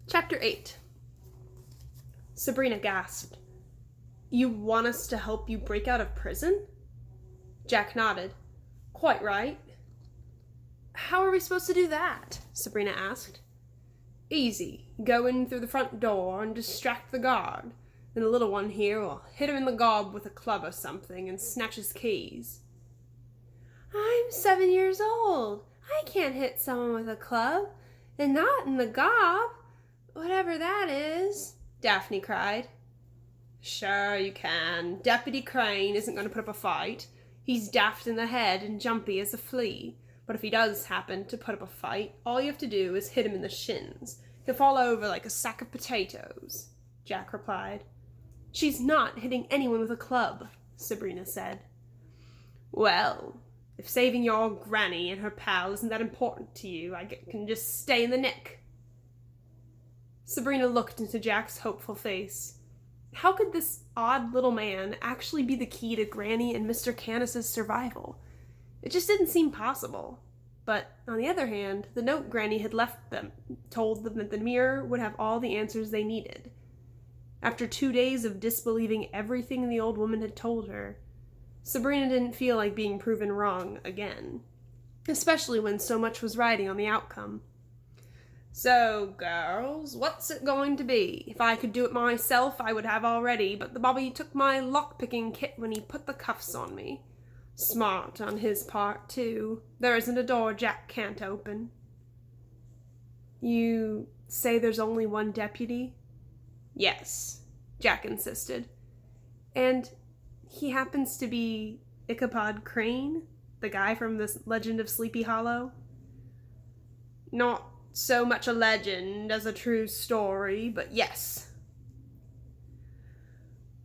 Chapter 8. Sabrina gasped. You want us to help you break out of prison? Jack nodded. Quite right. How are we supposed to do that? Sabrina asked. Easy. Go in through the front door and distract the guard. Then the little one here will hit him in the gob with a club or something and snatch his keys. I'm 7 years old. I can't hit someone with a club. And not in the gob. Whatever that is, Daphne cried. Sure you can. Deputy Crane isn't going to put up a fight. He's daft in the head and jumpy as a flea. But if he does happen to put up a fight, all you have to do is hit him in the shins. He'll fall over like a sack of potatoes, Jack replied. She's not hitting anyone with a club, Sabrina said. Well, if saving your granny and her pal isn't that important to you, I can just stay in the nick. Sabrina looked into Jack's hopeful face. How could this odd little man actually be the key to Granny and Mr. Canis's survival? It just didn't seem possible. But, on the other hand, the note Granny had left them told them that the mirror would have all the answers they needed. After 2 days of disbelieving everything the old woman had told her, Sabrina didn't feel like being proven wrong again, especially when so much was riding on the outcome. So, girls, what's it going to be? If I could do it myself, I would have already, but the Bobby took my lock-picking kit when he put the cuffs on me. Smart on his part, too. There isn't a door Jack can't open. You say there's only one deputy? Yes, Jack insisted. And he happens to be Ichabod Crane, the guy from the Legend of Sleepy Hollow? Not so much a legend as a true story, but yes.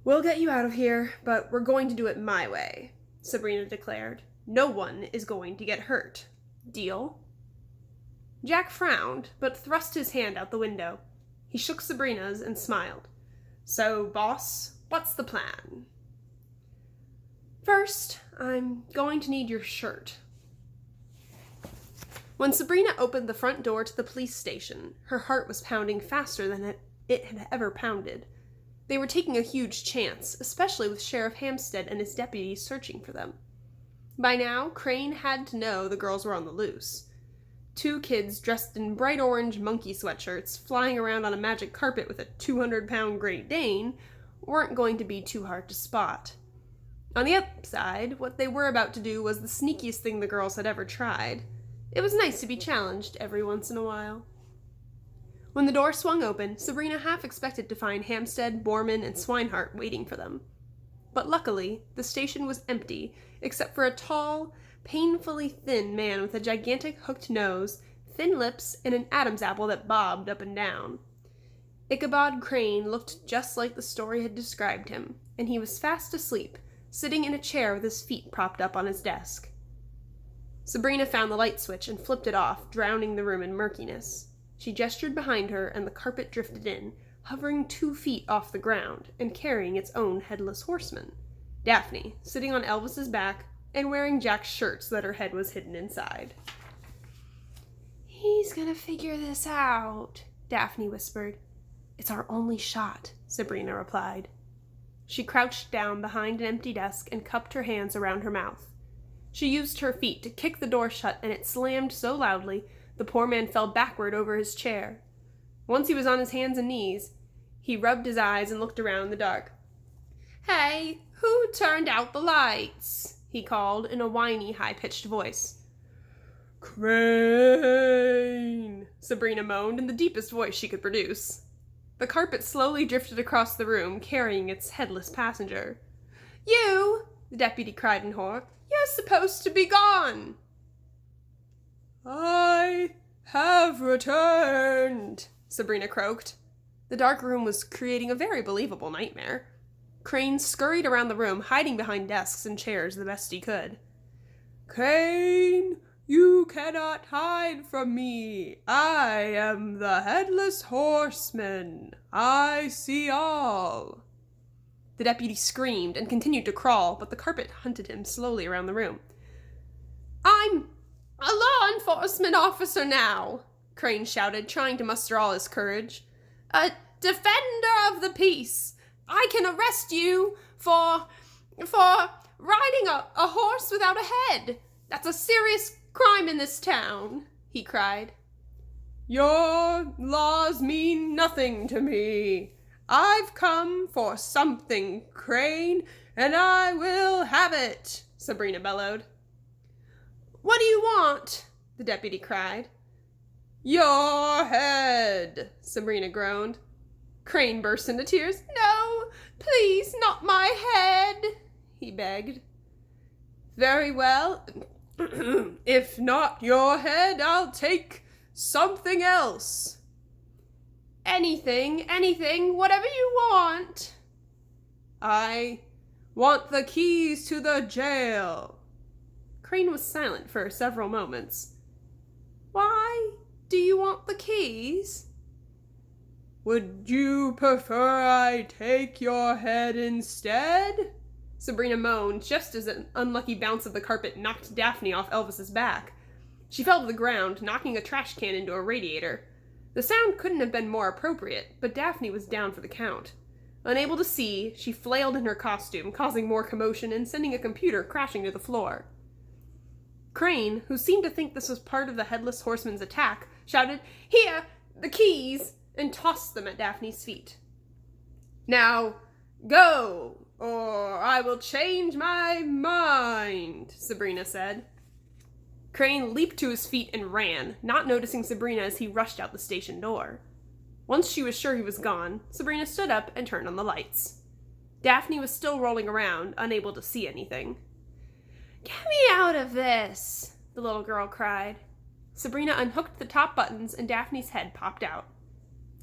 We'll get you out of here, but we're going to do it my way, Sabrina declared. No one is going to get hurt. Deal? Jack frowned, but thrust his hand out the window. He shook Sabrina's and smiled. So, boss, what's the plan? First, I'm going to need your shirt. When Sabrina opened the front door to the police station, her heart was pounding faster than it had ever pounded. They were taking a huge chance, especially with Sheriff Hampstead and his deputies searching for them. By now, Crane had to know the girls were on the loose. 2 kids dressed in bright orange monkey sweatshirts flying around on a magic carpet with a 200-pound Great Dane weren't going to be too hard to spot. On the upside, what they were about to do was the sneakiest thing the girls had ever tried. It was nice to be challenged every once in a while. When the door swung open, Sabrina half expected to find Hampstead, Borman, and Swinehart waiting for them. But luckily, the station was empty, except for a tall, painfully thin man with a gigantic hooked nose, thin lips, and an Adam's apple that bobbed up and down. Ichabod Crane looked just like the story had described him, and he was fast asleep, sitting in a chair with his feet propped up on his desk. Sabrina found the light switch and flipped it off, drowning the room in murkiness. She gestured behind her, and the carpet drifted in, hovering 2 feet off the ground, and carrying its own headless horseman, Daphne, sitting on Elvis's back, and wearing Jack's shirt so that her head was hidden inside. He's gonna figure this out, Daphne whispered. It's our only shot, Sabrina replied. She crouched down behind an empty desk and cupped her hands around her mouth. She used her feet to kick the door shut, and it slammed so loudly the poor man fell backward over his chair. Once he was on his hands and knees, he rubbed his eyes and looked around in the dark. Hey, who turned out the lights? He called in a whiny, high-pitched voice. Crane, Sabrina moaned in the deepest voice she could produce. The carpet slowly drifted across the room, carrying its headless passenger. You, the deputy cried in horror. You're supposed to be gone. I have returned, Sabrina croaked. The dark room was creating a very believable nightmare. Crane scurried around the room, hiding behind desks and chairs the best he could. Crane, you cannot hide from me. I am the Headless Horseman. I see all. The deputy screamed and continued to crawl, but the carpet hunted him slowly around the room. I'm a law enforcement officer now, Crane shouted, trying to muster all his courage. A defender of the peace. I can arrest you for riding a horse without a head. That's a serious crime in this town," he cried. "Your laws mean nothing to me. I've come for something, Crane, and I will have it," Sabrina bellowed. "What do you want?" the deputy cried. "Your head," Sabrina groaned. Crane burst into tears. "No, please, not my head," he begged. "Very well. If not your head, I'll take something else." Anything, whatever you want." "I want the keys to the jail." Crane was silent for several moments. "Why do you want the keys?" "Would you prefer I take your head instead?" Sabrina moaned, just as an unlucky bounce of the carpet knocked Daphne off Elvis's back. She fell to the ground, knocking a trash can into a radiator. The sound couldn't have been more appropriate, but Daphne was down for the count. Unable to see, she flailed in her costume, causing more commotion and sending a computer crashing to the floor. Crane, who seemed to think this was part of the Headless Horseman's attack, shouted, "Here, the keys!" and tossed them at Daphne's feet. "Now, go, or I will change my mind," Sabrina said. Crane leaped to his feet and ran, not noticing Sabrina as he rushed out the station door. Once she was sure he was gone, Sabrina stood up and turned on the lights. Daphne was still rolling around, unable to see anything. "Get me out of this," the little girl cried. Sabrina unhooked the top buttons and Daphne's head popped out.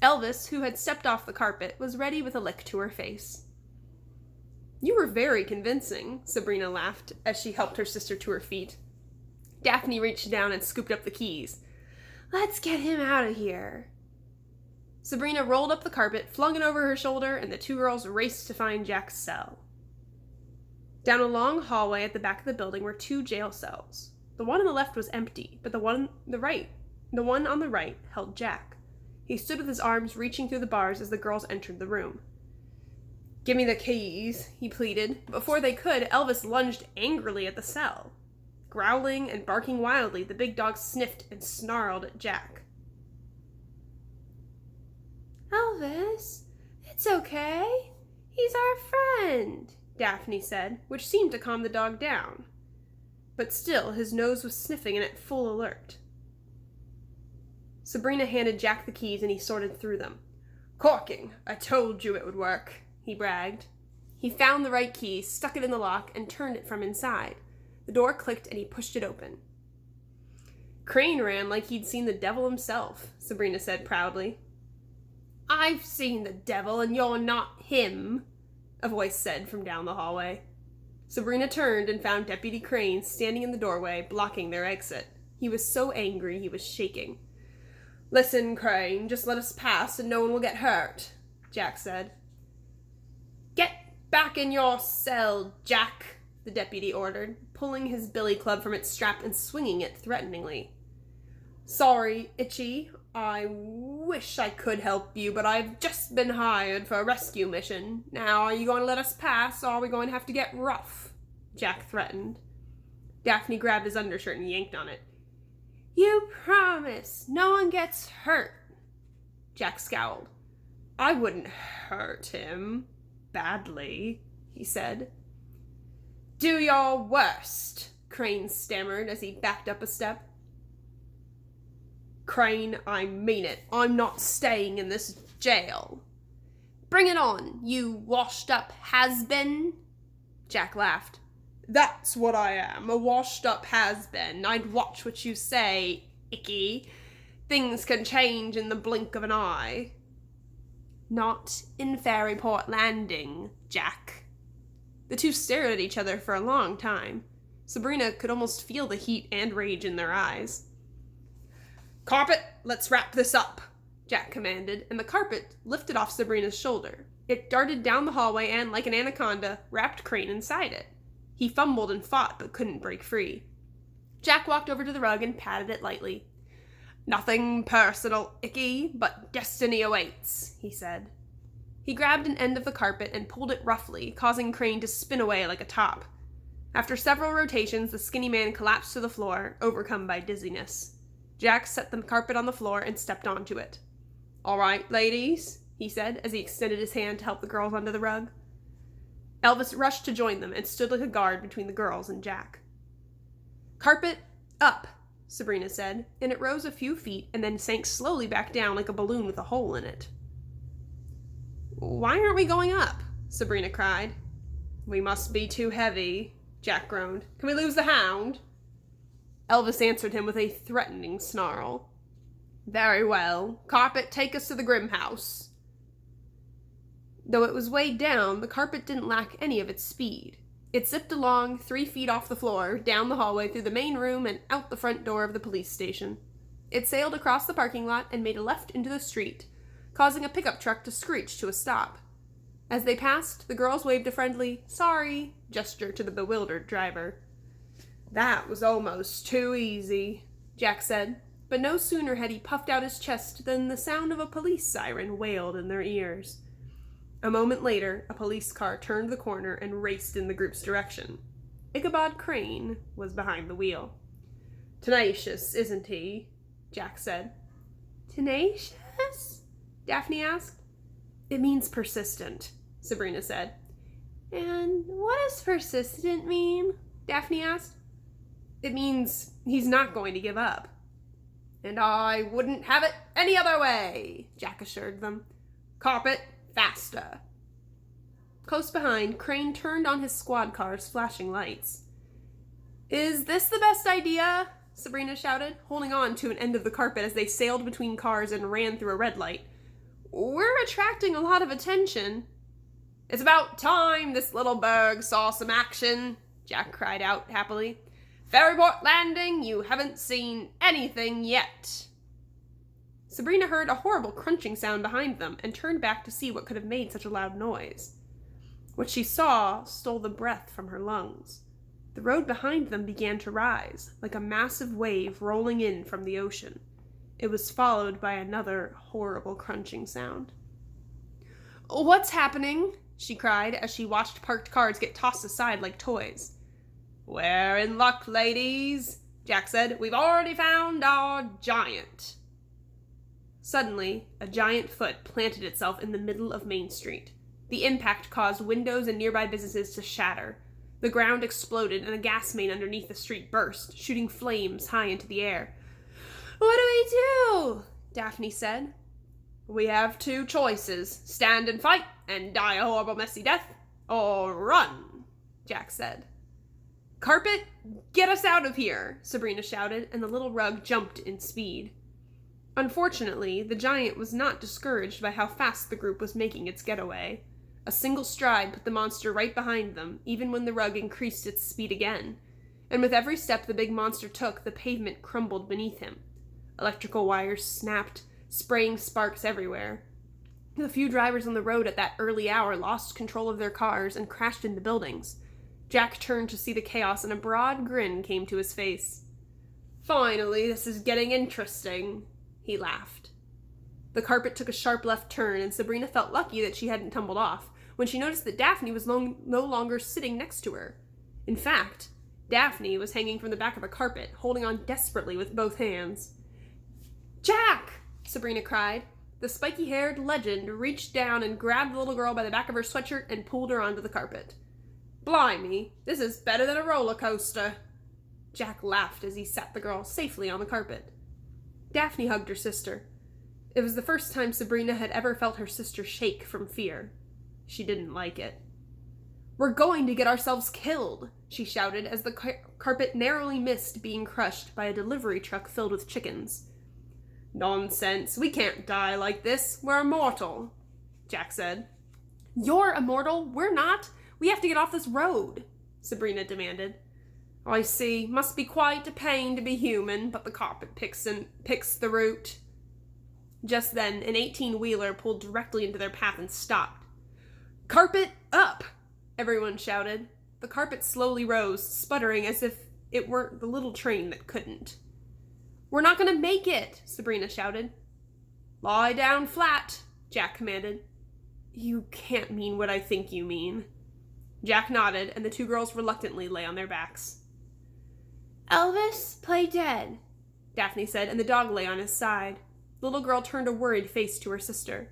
Elvis, who had stepped off the carpet, was ready with a lick to her face. "You were very convincing," Sabrina laughed as she helped her sister to her feet. Daphne reached down and scooped up the keys. "Let's get him out of here." Sabrina rolled up the carpet, flung it over her shoulder, and the two girls raced to find Jack's cell. Down a long hallway at the back of the building were 2 jail cells. The one on the left was empty, but the one on the right held Jack. He stood with his arms reaching through the bars as the girls entered the room. "Give me the keys," he pleaded. Before they could, Elvis lunged angrily at the cell. Growling and barking wildly, the big dog sniffed and snarled at Jack. "Elvis, it's okay. He's our friend," Daphne said, which seemed to calm the dog down. But still, his nose was sniffing and at full alert. Sabrina handed Jack the keys and he sorted through them. "Corking! I told you it would work," he bragged. He found the right key, stuck it in the lock, and turned it from inside. The door clicked and he pushed it open. "Crane ran like he'd seen the devil himself," Sabrina said proudly. "I've seen the devil and you're not him," a voice said from down the hallway. Sabrina turned and found Deputy Crane standing in the doorway, blocking their exit. He was so angry he was shaking. "Listen, Crane, just let us pass and no one will get hurt," Jack said. "Get back in your cell, Jack," the deputy ordered, pulling his billy club from its strap and swinging it threateningly. "Sorry, Itchy. I wish I could help you, but I've just been hired for a rescue mission. Now, are you going to let us pass, or are we going to have to get rough?" Jack threatened. Daphne grabbed his undershirt and yanked on it. "You promise no one gets hurt?" Jack scowled. "I wouldn't hurt him badly," he said. "Do your worst," Crane stammered as he backed up a step. "Crane, I mean it. I'm not staying in this jail." "Bring it on, you washed-up has-been," Jack laughed. "That's what I am, a washed-up has-been. I'd watch what you say, Icky. Things can change in the blink of an eye." "Not in Fairyport Landing, Jack." The two stared at each other for a long time. Sabrina could almost feel the heat and rage in their eyes. "Carpet, let's wrap this up," Jack commanded, and the carpet lifted off Sabrina's shoulder. It darted down the hallway and, like an anaconda, wrapped Crane inside it. He fumbled and fought, but couldn't break free. Jack walked over to the rug and patted it lightly. Nothing personal, Icky, but destiny awaits, he said. He grabbed an end of the carpet and pulled it roughly, causing Crane to spin away like a top. After several rotations, the skinny man collapsed to the floor, overcome by dizziness. Jack set the carpet on the floor and stepped onto it. "All right, ladies," he said, as he extended his hand to help the girls onto the rug. Elvis rushed to join them and stood like a guard between the girls and Jack. "Carpet up," Sabrina said, and it rose a few feet and then sank slowly back down like a balloon with a hole in it. "Why aren't we going up?" Sabrina cried. "We must be too heavy," Jack groaned. "Can we lose the hound?" Elvis answered him with a threatening snarl. "Very well. Carpet, take us to the Grimm house." Though it was weighed down, the carpet didn't lack any of its speed. It zipped along 3 feet off the floor, down the hallway through the main room and out the front door of the police station. It sailed across the parking lot and made a left into the street, causing a pickup truck to screech to a stop. As they passed, the girls waved a friendly, "Sorry," gesture to the bewildered driver. "That was almost too easy," Jack said, but no sooner had he puffed out his chest than the sound of a police siren wailed in their ears. A moment later, a police car turned the corner and raced in the group's direction. Ichabod Crane was behind the wheel. "Tenacious, isn't he?" Jack said. "Tenacious?" Daphne asked. "It means persistent," Sabrina said. "And what does persistent mean?" Daphne asked. "It means he's not going to give up." "And I wouldn't have it any other way," Jack assured them. "Carpet, faster." Close behind, Crane turned on his squad car's flashing lights. "Is this the best idea?" Sabrina shouted, holding on to an end of the carpet as they sailed between cars and ran through a red light. "We're attracting a lot of attention." "It's about time this little burg saw some action," Jack cried out happily. "Ferryport Landing, you haven't seen anything yet." Sabrina heard a horrible crunching sound behind them and turned back to see what could have made such a loud noise. What she saw stole the breath from her lungs. The road behind them began to rise, like a massive wave rolling in from the ocean. It was followed by another horrible crunching sound. "What's happening?" she cried as she watched parked cars get tossed aside like toys. "We're in luck, ladies," Jack said. "We've already found our giant." Suddenly, a giant foot planted itself in the middle of Main Street. The impact caused windows and nearby businesses to shatter. The ground exploded and a gas main underneath the street burst, shooting flames high into the air. "What do we do?" Daphne said. "We have two choices. Stand and fight and die a horrible messy death, or run," Jack said. "Carpet, get us out of here," Sabrina shouted, and the little rug jumped in speed. Unfortunately, the giant was not discouraged by how fast the group was making its getaway. A single stride put the monster right behind them, even when the rug increased its speed again. And with every step the big monster took, the pavement crumbled beneath him. Electrical wires snapped, spraying sparks everywhere. The few drivers on the road at that early hour lost control of their cars and crashed into buildings. Jack turned to see the chaos and a broad grin came to his face. "Finally, this is getting interesting," he laughed. The carpet took a sharp left turn, and Sabrina felt lucky that she hadn't tumbled off, when she noticed that Daphne was no longer sitting next to her. In fact, Daphne was hanging from the back of a carpet, holding on desperately with both hands. "Jack!" Sabrina cried. The spiky-haired legend reached down and grabbed the little girl by the back of her sweatshirt and pulled her onto the carpet. "Blimey, this is better than a roller coaster." Jack laughed as he sat the girl safely on the carpet. Daphne hugged her sister. It was the first time Sabrina had ever felt her sister shake from fear. She didn't like it. "We're going to get ourselves killed," she shouted as the carpet narrowly missed being crushed by a delivery truck filled with chickens. "Nonsense, we can't die like this. We're immortal," Jack said. "You're immortal, we're not. We have to get off this road," Sabrina demanded. "I see. Must be quite a pain to be human, but the carpet picks the route." Just then, an 18-wheeler pulled directly into their path and stopped. "Carpet up!" everyone shouted. The carpet slowly rose, sputtering as if it weren't the little train that couldn't. "We're not going to make it," Sabrina shouted. "Lie down flat," Jack commanded. "You can't mean what I think you mean." Jack nodded, and the two girls reluctantly lay on their backs. "Elvis, play dead," Daphne said, and the dog lay on his side. The little girl turned a worried face to her sister.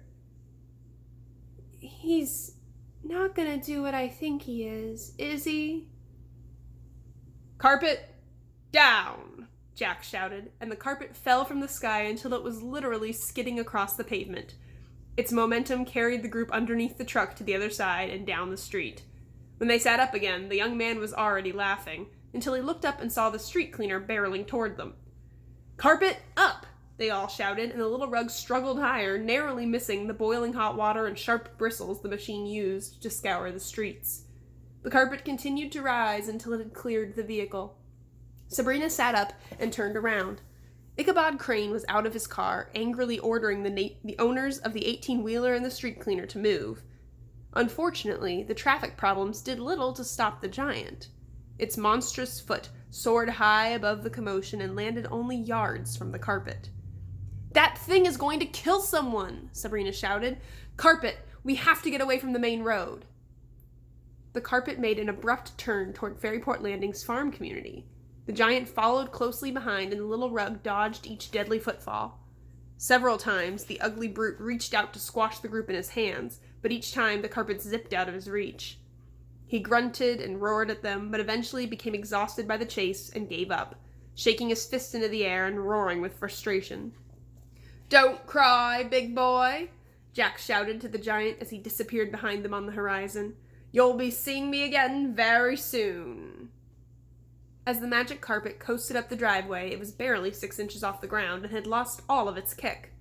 "He's not gonna do what I think he is he?" "Carpet down," Jack shouted, and the carpet fell from the sky until it was literally skidding across the pavement. Its momentum carried the group underneath the truck to the other side and down the street. When they sat up again, the young man was already laughing, until he looked up and saw the street cleaner barreling toward them. "Carpet up!" they all shouted, and the little rug struggled higher, narrowly missing the boiling hot water and sharp bristles the machine used to scour the streets. The carpet continued to rise until it had cleared the vehicle. Sabrina sat up and turned around. Ichabod Crane was out of his car, angrily ordering the owners of the 18-wheeler and the street cleaner to move. Unfortunately, the traffic problems did little to stop the giant. Its monstrous foot soared high above the commotion and landed only yards from the carpet. "That thing is going to kill someone," Sabrina shouted. "Carpet, we have to get away from the main road." The carpet made an abrupt turn toward Ferryport Landing's farm community. The giant followed closely behind, and the little rug dodged each deadly footfall. Several times, the ugly brute reached out to squash the group in his hands, but each time the carpet zipped out of his reach. He grunted and roared at them, but eventually became exhausted by the chase and gave up, shaking his fist into the air and roaring with frustration. "Don't cry, big boy," Jack shouted to the giant as he disappeared behind them on the horizon. "You'll be seeing me again very soon." As the magic carpet coasted up the driveway, it was barely 6 inches off the ground and had lost all of its kick.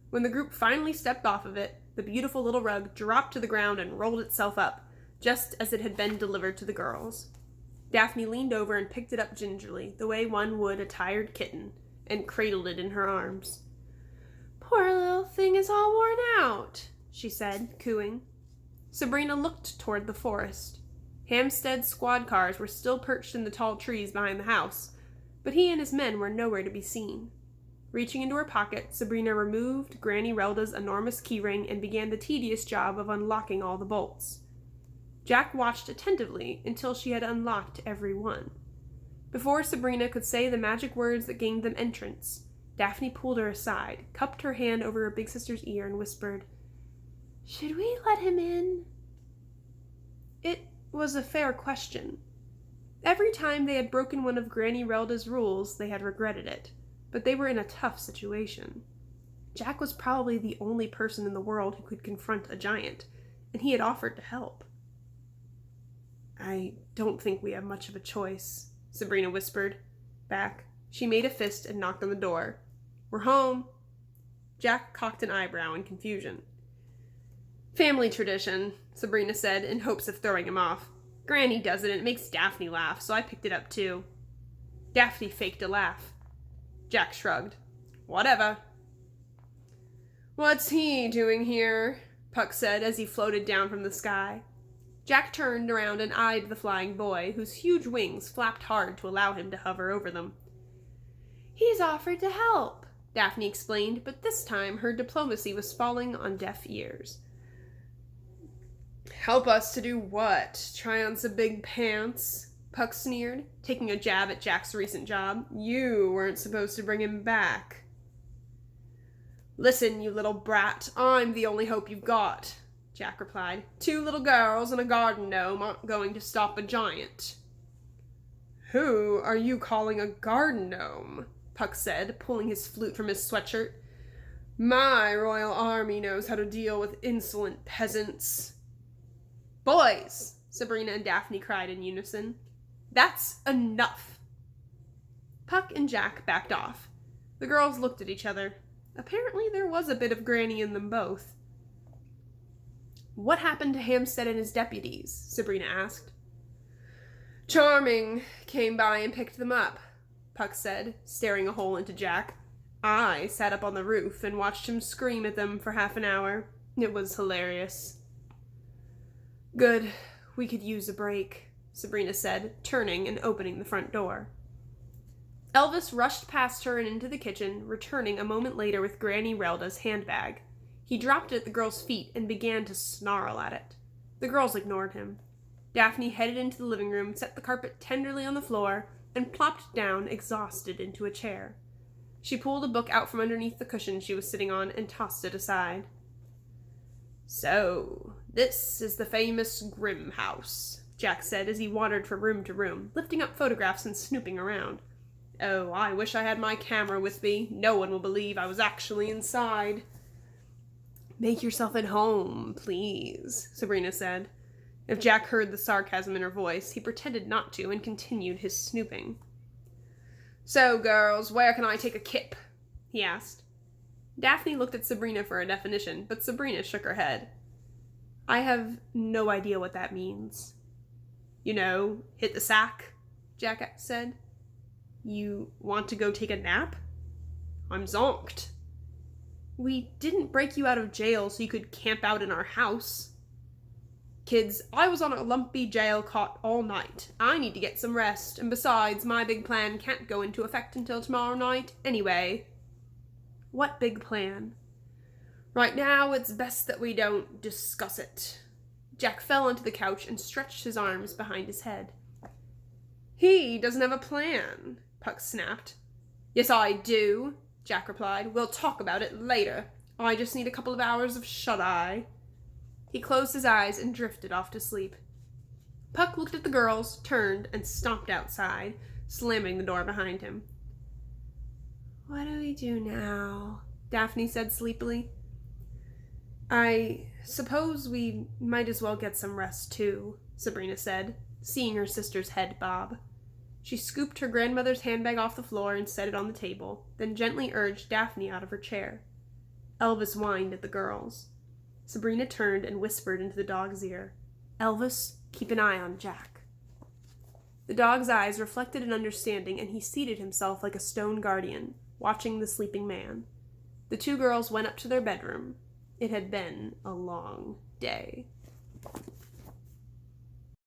When the group finally stepped off of it, the beautiful little rug dropped to the ground and rolled itself up, just as it had been delivered to the girls. Daphne leaned over and picked it up gingerly, the way one would a tired kitten, and cradled it in her arms. "Poor little thing is all worn out," she said, cooing. Sabrina looked toward the forest. Hampstead's squad cars were still perched in the tall trees behind the house, but he and his men were nowhere to be seen. Reaching into her pocket, Sabrina removed Granny Relda's enormous keyring and began the tedious job of unlocking all the bolts. Jack watched attentively until she had unlocked every one. Before Sabrina could say the magic words that gained them entrance, Daphne pulled her aside, cupped her hand over her big sister's ear, and whispered, "Should we let him in?" It was a fair question. Every time they had broken one of Granny Relda's rules, they had regretted it, but they were in a tough situation. Jack was probably the only person in the world who could confront a giant, and he had offered to help. "I don't think we have much of a choice," Sabrina whispered back. She made a fist and knocked on the door. "We're home." Jack cocked an eyebrow in confusion. "Family tradition," Sabrina said, in hopes of throwing him off. "Granny does it, and it makes Daphne laugh, so I picked it up too." Daphne faked a laugh. Jack shrugged. "Whatever." "What's he doing here?" Puck said as he floated down from the sky. Jack turned around and eyed the flying boy, whose huge wings flapped hard to allow him to hover over them. "He's offered to help," Daphne explained, but this time her diplomacy was falling on deaf ears. "Help us to do what? Try on some big pants?" Puck sneered, taking a jab at Jack's recent job. "You weren't supposed to bring him back." "Listen, you little brat, I'm the only hope you've got," Jack replied. "2 little girls and a garden gnome aren't going to stop a giant." "Who are you calling a garden gnome?" Puck said, pulling his flute from his sweatshirt. "My royal army knows how to deal with insolent peasants." "Boys!" Sabrina and Daphne cried in unison. "That's enough!" Puck and Jack backed off. The girls looked at each other. Apparently there was a bit of Granny in them both. "What happened to Hampstead and his deputies?" Sabrina asked. "Charming came by and picked them up," Puck said, staring a hole into Jack. "I sat up on the roof and watched him scream at them for half an hour. It was hilarious." "Good. We could use a break," Sabrina said, turning and opening the front door. Elvis rushed past her and into the kitchen, returning a moment later with Granny Relda's handbag. He dropped it at the girl's feet and began to snarl at it. The girls ignored him. Daphne headed into the living room, set the carpet tenderly on the floor, and plopped down, exhausted, into a chair. She pulled a book out from underneath the cushion she was sitting on and tossed it aside. "So, this is the famous Grimm house," Jack said as he wandered from room to room, lifting up photographs and snooping around. "Oh, I wish I had my camera with me. No one will believe I was actually inside." "Make yourself at home, please," Sabrina said. If Jack heard the sarcasm in her voice, he pretended not to and continued his snooping. "So, girls, where can I take a kip?" he asked. Daphne looked at Sabrina for a definition, but Sabrina shook her head. "I have no idea what that means." "You know, hit the sack," Jack said. "You want to go take a nap?" "I'm zonked." "We didn't break you out of jail so you could camp out in our house." "Kids, I was on a lumpy jail cot all night. I need to get some rest, and besides, my big plan can't go into effect until tomorrow night anyway." "What big plan?" "Right now, it's best that we don't discuss it." Jack fell onto the couch and stretched his arms behind his head. "He doesn't have a plan," Puck snapped. "Yes, I do," Jack replied. "We'll talk about it later. I just need a couple of hours of shut-eye." He closed his eyes and drifted off to sleep. Puck looked at the girls, turned, and stomped outside, slamming the door behind him. "What do we do now?" Daphne said sleepily. "I suppose we might as well get some rest, too," Sabrina said, seeing her sister's head bob. She scooped her grandmother's handbag off the floor and set it on the table, then gently urged Daphne out of her chair. Elvis whined at the girls. Sabrina turned and whispered into the dog's ear, "Elvis, keep an eye on Jack." The dog's eyes reflected an understanding, and he seated himself like a stone guardian, watching the sleeping man. The two girls went up to their bedroom. It had been a long day.